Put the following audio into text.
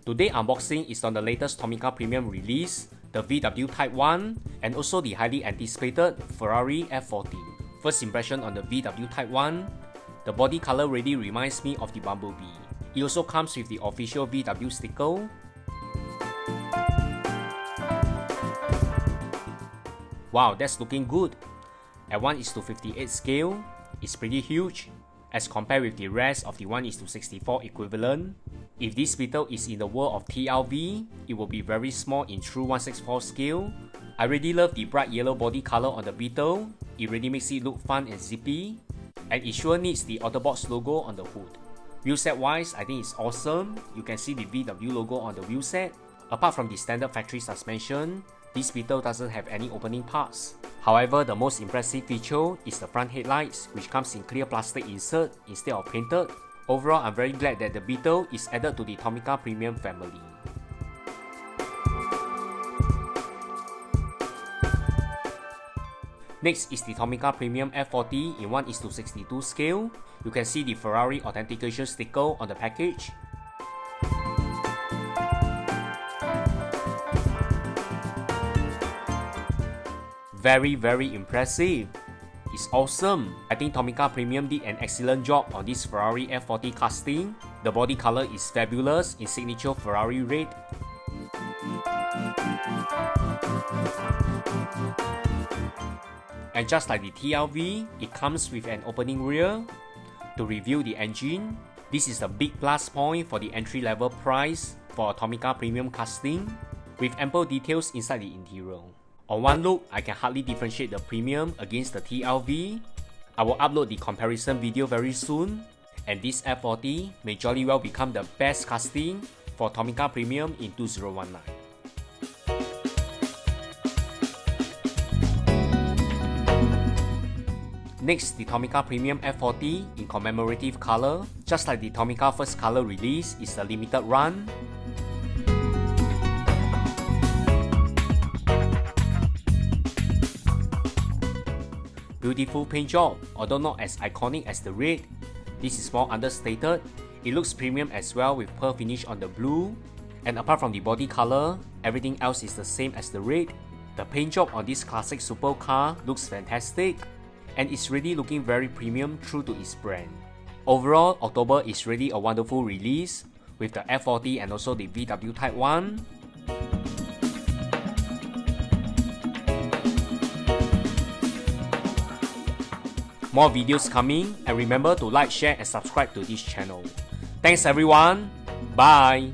Today unboxing is on the latest Tomica Premium release, the VW Type 1, and also the highly anticipated Ferrari F40. First impression on the VW Type 1, the body color really reminds me of the Bumblebee. It also comes with the official VW sticker. Wow, that's looking good. At 1:58 scale, it's pretty huge as compared with the rest of the 1:64 equivalent. If this Beetle is in the world of TLV, it will be very small in true 1/64 scale. I really love the bright yellow body color on the Beetle. It really makes it look fun and zippy. And it sure needs the Autobots logo on the hood. Wheelset wise, I think it's awesome. You can see the VW logo on the wheelset. Apart from the standard factory suspension, this Beetle doesn't have any opening parts. However, the most impressive feature is the front headlights, which comes in clear plastic insert instead of painted. Overall, I'm very glad that the Beetle is added to the Tomica Premium family. Next is the Tomica Premium F40 in 1:62 scale. You can see the Ferrari authentication sticker on the package. Very impressive. It's awesome. I think Tomica Premium did an excellent job on this Ferrari F40 casting. The body color is fabulous in signature Ferrari red. And just like the TLV, it comes with an opening rear. To review the engine, this is a big plus point for the entry-level price for a Tomica Premium casting, with ample details inside the interior. On one look, I can hardly differentiate the Premium against the TLV. I will upload the comparison video very soon, and this F40 may jolly well become the best casting for Tomica Premium in 2019. Next, the Tomica Premium F40 in commemorative color. Just like the Tomica first color release, is a limited run. Beautiful paint job, although not as iconic as the red. This is more understated. It looks premium as well with pearl finish on the blue. And apart from the body color, everything else is the same as the red. The paint job on this classic supercar looks fantastic. And it's really looking very premium true to its brand. Overall, October is really a wonderful release with the F40 and also the VW Type 1. More videos coming, and remember to like, share and subscribe to this channel. Thanks everyone, bye!